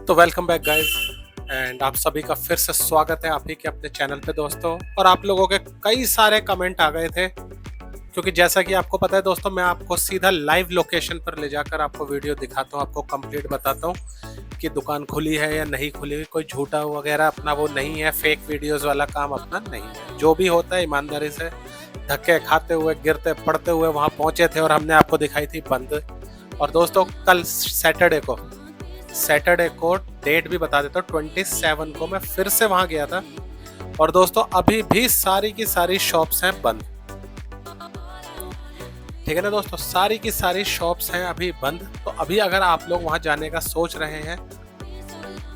तो welcome back guys and आप सभी का फिर से स्वागत है आप ही के अपने चैनल पे दोस्तों। और आप लोगों के कई सारे कमेंट आ गए थे क्योंकि जैसा कि आपको पता है दोस्तों, मैं आपको सीधा लाइव लोकेशन पर ले जाकर आपको वीडियो दिखाता हूँ, आपको कंप्लीट बताता हूँ कि दुकान खुली है या नहीं खुली। कोई झूठा वगैरह अपना वो नहीं है, फेक वीडियोस वाला काम अपना नहीं है। जो भी होता है ईमानदारी से, धक्के खाते हुए गिरते पड़ते हुए वहाँ पहुँचे थे और हमने आपको दिखाई थी बंद। और दोस्तों कल सैटरडे को डेट भी बता देता हूँ, 27 को मैं फिर से वहां गया था। और दोस्तों अभी भी सारी की सारी शॉप्स हैं बंद। ठीक है ना दोस्तों, सारी की सारी शॉप्स हैं अभी बंद। तो अभी अगर आप लोग वहां जाने का सोच रहे हैं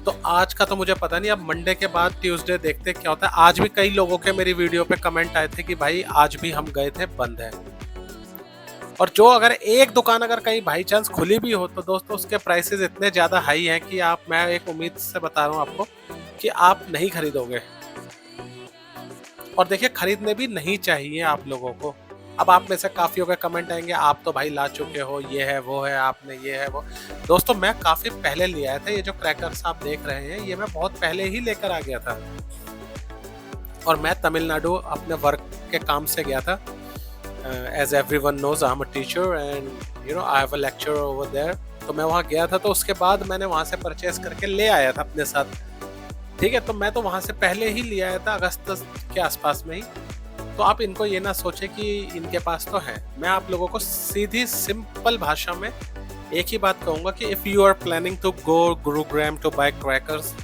तो आज का तो मुझे पता नहीं, अब मंडे के बाद ट्यूसडे देखते क्या होता है। आज भी कई लोगों के मेरी वीडियो पे कमेंट आए थे कि भाई आज भी हम गए थे, बंद है। और जो अगर एक दुकान अगर कहीं बाई चांस खुली भी हो तो दोस्तों उसके प्राइसेस इतने ज़्यादा हाई हैं कि मैं एक उम्मीद से बता रहा हूँ आपको कि आप नहीं खरीदोगे। और देखिए खरीदने भी नहीं चाहिए आप लोगों को। अब आप में से काफ़ियों के कमेंट आएंगे, आप तो भाई ला चुके हो, ये है वो है, आपने ये है वो। दोस्तों मैं काफ़ी पहले ले आया था, ये जो क्रैकर्स आप देख रहे हैं ये मैं बहुत पहले ही लेकर आ गया था। और मैं तमिलनाडु अपने वर्क के काम से गया था। As everyone knows, I'm a teacher and I have a lecture over there। तो मैं वहाँ गया था, तो उसके बाद मैंने वहाँ से परचेस करके ले आया था अपने साथ। ठीक है, तो मैं तो वहाँ से पहले ही ले आया था, अगस्त के आसपास में ही। तो आप इनको ये ना सोचे कि इनके पास तो है। मैं आप लोगों को सीधी सिंपल भाषा में एक ही बात कहूँगा कि if you are planning to go Gurugram to buy crackers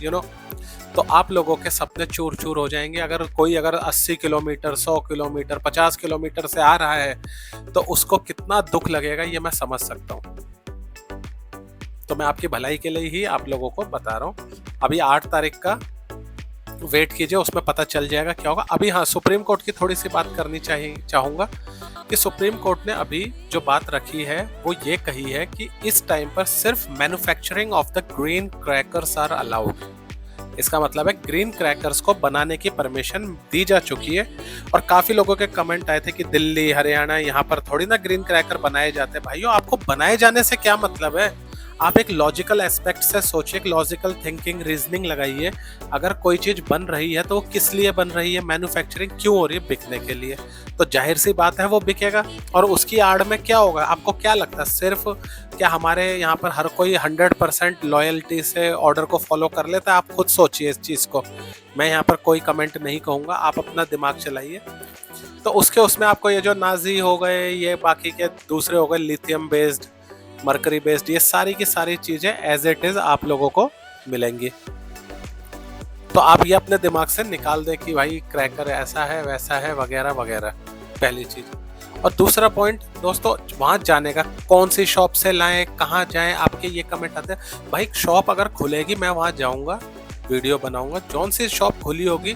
तो आप लोगों के सपने चूर चूर हो जाएंगे। अगर कोई 80 किलोमीटर, 100 किलोमीटर, 50 किलोमीटर से आ रहा है तो उसको कितना दुख लगेगा ये मैं समझ सकता हूँ। तो मैं आपकी भलाई के लिए ही आप लोगों को बता रहा हूँ। अभी 8 तारीख का वेट कीजिए, उसमें पता चल जाएगा क्या होगा। अभी हाँ, सुप्रीम कोर्ट की थोड़ी सी बात करनी चाहूँगा कि सुप्रीम कोर्ट ने अभी जो बात रखी है वो ये कही है कि इस टाइम पर सिर्फ manufacturing of the green crackers are allowed. इसका मतलब है ग्रीन क्रैकर्स को बनाने की परमिशन दी जा चुकी है। और काफी लोगों के कमेंट आए थे कि दिल्ली, हरियाणा, यहाँ पर थोड़ी ना ग्रीन क्रैकर बनाए जाते। भाइयों आपको बनाए जाने से क्या मतलब है? आप एक लॉजिकल एस्पेक्ट से सोचिए, एक लॉजिकल थिंकिंग, रीजनिंग लगाइए। अगर कोई चीज बन रही है तो वो किस लिए बन रही है? मैन्युफैक्चरिंग क्यों हो रही है? बिकने के लिए। तो जाहिर सी बात है वो बिकेगा। और उसकी आड़ में क्या होगा? आपको क्या लगता है सिर्फ क्या हमारे यहाँ पर हर कोई 100% लॉयल्टी से ऑर्डर को फॉलो कर लेता है? आप खुद सोचिए इस चीज़ को। मैं यहाँ पर कोई कमेंट नहीं कहूँगा, आप अपना दिमाग चलाइए। तो उसमें आपको ये जो नाजी हो गए, ये बाकी के दूसरे हो गए, लिथियम बेस्ड, मरकरी बेस्ड, ये सारी की सारी चीज़ें एज इट इज़ आप लोगों को मिलेंगी। तो आप ये अपने दिमाग से निकाल दें कि भाई क्रैकर ऐसा है, वैसा है, वगैरह वगैरह, पहली चीज़। और दूसरा पॉइंट दोस्तों, वहाँ जाने का कौन सी शॉप से लाएं, कहाँ जाएं, आपके ये कमेंट आते हैं। भाई शॉप अगर खुलेगी मैं वहाँ जाऊँगा, वीडियो बनाऊँगा। जौन सी शॉप खुली होगी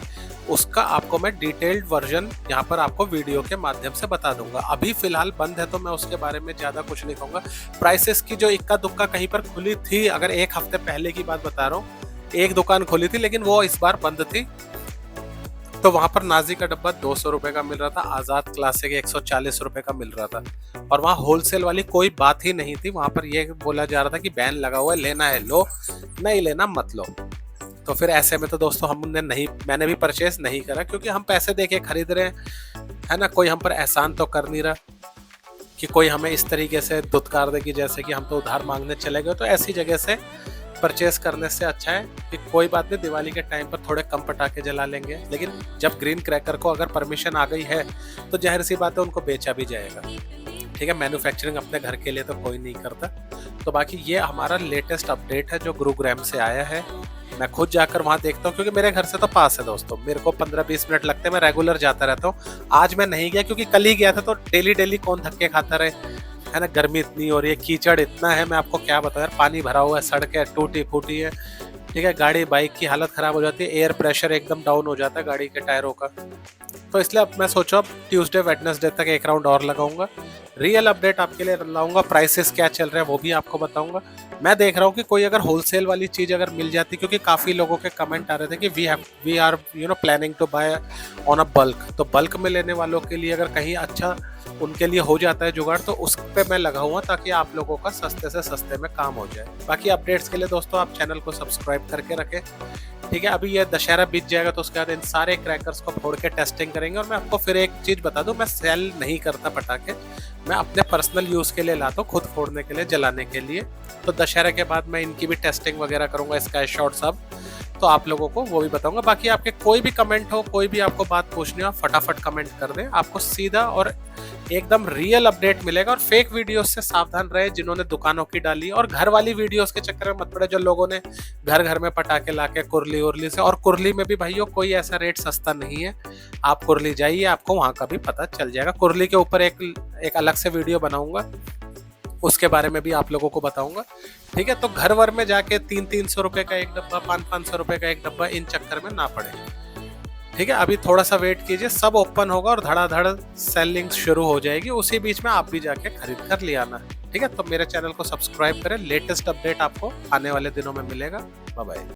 उसका आपको मैं डिटेल्ड वर्जन यहाँ पर आपको वीडियो के माध्यम से बता दूंगा। अभी फिलहाल बंद है तो मैं उसके बारे में ज़्यादा कुछ नहीं कहूँगा। प्राइसेस की जो इक्का दुक्का कहीं पर खुली थी, अगर एक हफ्ते पहले की बात बता रहा हूँ, एक दुकान खुली थी लेकिन वो इस बार बंद थी। तो वहां पर नाजी का डब्बा 200 रुपए का मिल रहा था, आजाद क्लासिक 140 रुपए का मिल रहा था। और वहाँ होलसेल वाली कोई बात ही नहीं थी। वहां पर यह बोला जा रहा था कि बैन लगा हुआ है, लेना है लो, नहीं लेना मत लो। तो फिर ऐसे में तो दोस्तों मैंने भी परचेस नहीं करा, क्योंकि हम पैसे दे के खरीद रहे हैं, है ना। कोई हम पर एहसान तो कर नहीं रहा कि कोई हमें इस तरीके से दुत्कार दे कि जैसे कि हम तो उधार मांगने चले गए। तो ऐसी जगह से परचेस करने से अच्छा है कि कोई बात नहीं, दिवाली के टाइम पर थोड़े कम पटाखे जला लेंगे। लेकिन जब ग्रीन क्रैकर को अगर परमिशन आ गई है तो जाहिर सी बात है उनको बेचा भी जाएगा। ठीक है, मैन्युफैक्चरिंग अपने घर के लिए तो कोई नहीं करता। तो बाकी ये हमारा लेटेस्ट अपडेट है जो गुरुग्राम से आया है। मैं खुद जाकर वहाँ देखता हूँ क्योंकि मेरे घर से तो पास है दोस्तों, मेरे को 15-20 मिनट लगते हैं। मैं रेगुलर जाता रहता हूँ। आज मैं नहीं गया क्योंकि कल ही गया था, तो डेली कौन धक्के खाता रहे, है ना। गर्मी इतनी हो रही है, कीचड़ इतना है, मैं आपको क्या बताऊं यार। पानी भरा हुआ है, सड़कें टूटी फूटी है। ठीक है, गाड़ी बाइक की हालत खराब हो जाती है, एयर प्रेशर एकदम डाउन हो जाता है गाड़ी के टायरों का। तो इसलिए अब मैं सोचा अब ट्यूसडे वेडनेसडे तक एक राउंड और लगाऊंगा, रियल अपडेट आपके लिए लाऊंगा। प्राइसेस क्या चल रहे हैं वो भी आपको बताऊंगा। मैं देख रहा हूँ कि कोई अगर होलसेल वाली चीज अगर मिल जाती, क्योंकि काफी लोगों के कमेंट आ रहे थे कि we are planning to buy on a bulk, तो बल्क में लेने वालों के लिए अगर कहीं अच्छा उनके लिए हो जाता है जुगाड़, तो उस पे मैं लगा हुआ ताकि आप लोगों का सस्ते से सस्ते में काम हो जाए। बाकी अपडेट्स के लिए दोस्तों आप चैनल को सब्सक्राइब करके रखें, ठीक है। अभी ये दशहरा बीत जाएगा तो उसके बाद इन सारे क्रैकर्स को फोड़ के टेस्टिंग करेंगे। और मैं आपको फिर एक चीज बता दूं, मैं सेल नहीं करता पटाखे, मैं अपने पर्सनल यूज के लिए लाता हूँ, खुद फोड़ने के लिए, जलाने के लिए। तो दशहरे के बाद मैं इनकी भी टेस्टिंग वगैरह करूंगा, स्काई शॉट सब, तो आप लोगों को वो भी बताऊंगा। बाकी आपके कोई भी कमेंट हो, कोई भी आपको बात पूछनी हो, फटाफट कमेंट कर दें, आपको सीधा और एकदम रियल अपडेट मिलेगा। और फेक वीडियोस से सावधान रहे जिन्होंने दुकानों की डाली, और घर वाली वीडियोस के चक्कर में मत पड़े जो लोगों ने घर घर में पटाखे लाके कुरली उरली से। और कुरली में भी भाइयों कोई ऐसा रेट सस्ता नहीं है, आप कुरली जाइए, आपको वहां का भी पता चल जाएगा। कुरली के ऊपर एक अलग से वीडियो बनाऊंगा, उसके बारे में भी आप लोगों को बताऊंगा, ठीक है। तो घर वर में जाके 300-300 रुपए का एक डब्बा, 500-500 रुपए का एक डब्बा, इन चक्कर में ना पड़े, ठीक है। अभी थोड़ा सा वेट कीजिए, सब ओपन होगा और धड़ाधड़ सेलिंग शुरू हो जाएगी, उसी बीच में आप भी जाके खरीद कर ले आना, ठीक है। तो मेरे चैनल को सब्सक्राइब करें, लेटेस्ट अपडेट आपको आने वाले दिनों में मिलेगा। Bye bye.